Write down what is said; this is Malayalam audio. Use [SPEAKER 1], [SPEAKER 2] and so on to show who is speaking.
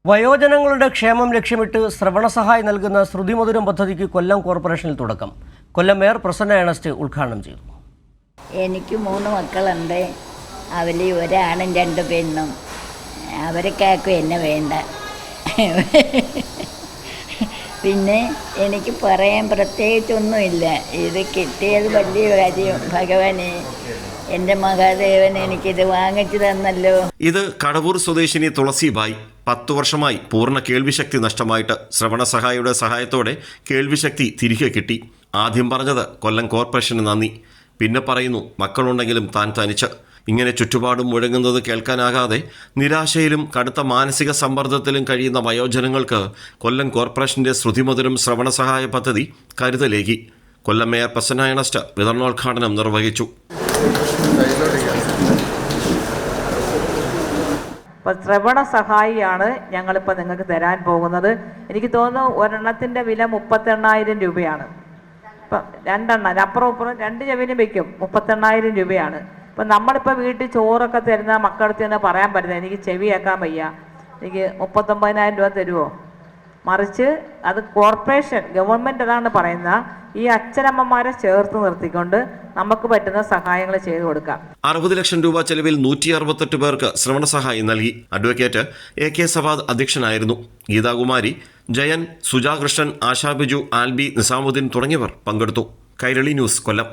[SPEAKER 1] വയോജനങ്ങളുടെ ക്ഷേമം ലക്ഷ്യമിട്ട് ശ്രവണസഹായി നൽകുന്ന ശ്രുതിമധുരം പദ്ധതിക്ക് കൊല്ലം കോർപ്പറേഷനിൽ തുടക്കം. കൊല്ലം മേയർ പ്രസന്ന ഏണസ്റ്റ് ഉദ്ഘാടനം ചെയ്തു.
[SPEAKER 2] എനിക്ക് 3 മക്കളുണ്ട്. അവരിൽ ഒരാണും 2 പെണ്ണും. അവർക്കാർക്കും എന്നെ വേണ്ട. പിന്നെ എനിക്ക് പറയാൻ പ്രത്യേകിച്ചൊന്നുമില്ല. ഇത് കിട്ടിയത് വലിയ കാര്യം. ഭഗവാനെ, എൻ്റെ മഹാദേവൻ എനിക്കിത് വാങ്ങിച്ചു തന്നല്ലോ.
[SPEAKER 3] ഇത് കടവൂർ സ്വദേശിനി തുളസിബായി. 10 വർഷമായി പൂർണ്ണ കേൾവിശക്തി നഷ്ടമായിട്ട് ശ്രവണസഹായിയുടെ സഹായത്തോടെ കേൾവിശക്തി തിരികെ കിട്ടി. ആദ്യം പറഞ്ഞത് കൊല്ലം കോർപ്പറേഷന് നന്ദി. പിന്നെ പറയുന്നു മക്കളുണ്ടെങ്കിലും താൻ തനിച്ച്. ഇങ്ങനെ ചുറ്റുപാടും മുഴങ്ങുന്നത് കേൾക്കാനാകാതെ നിരാശയിലും കടുത്ത മാനസിക സമ്മർദ്ദത്തിലും കഴിയുന്ന വയോജനങ്ങൾക്ക് കൊല്ലം കോർപ്പറേഷന്റെ ശ്രുതിമധുരം ശ്രവണസഹായ പദ്ധതി കരുതലേകി. കൊല്ലം മേയർ പ്രസന്ന ഏണസ്റ്റ് വിതരണോദ്ഘാടനം നിർവഹിച്ചു.
[SPEAKER 4] ശ്രവണ സഹായിയാണ് ഞങ്ങളിപ്പോൾ നിങ്ങൾക്ക് തരാൻ പോകുന്നത്. എനിക്ക് തോന്നുന്നു ഒരെണ്ണത്തിൻ്റെ വില 38,000 രൂപയാണ്. ഇപ്പം 2 എണ്ണം അപ്പുറം ഇപ്പുറം 2 ചെവിനും വയ്ക്കും. 38,000 രൂപയാണ്. ഇപ്പം നമ്മളിപ്പോൾ വീട്ടിൽ ചോറൊക്കെ തരുന്ന മക്കളടുത്ത് തന്നെ പറയാൻ പറ്റുന്നത് എനിക്ക് ചെവി കേൾക്കാൻ വയ്യ, എനിക്ക് 39,000 രൂപ തരുമോ? മറിച്ച് അത് കോർപ്പറേഷൻ ഗവൺമെൻറ് അതാണ് പറയുന്ന ഈ അച്ഛനമ്മമാരെ ചേർത്ത് നിർത്തിക്കൊണ്ട് നമുക്ക് പറ്റുന്ന സഹായങ്ങൾ ചെയ്തു കൊടുക്കാം.
[SPEAKER 3] 60 ലക്ഷം രൂപ ചെലവിൽ 168 പേർക്ക് ശ്രവണസഹായം നൽകി. അഡ്വക്കേറ്റ് AK സവാദ് അധ്യക്ഷനായിരുന്നു. ഗീതാകുമാരി, ജയൻ, സുജാകൃഷ്ണൻ, ആശാ ബിജു, ആൽബി, നിസാമുദ്ദീൻ തുടങ്ങിയവർ പങ്കെടുത്തു. കൈരളി ന്യൂസ്, കൊല്ലം.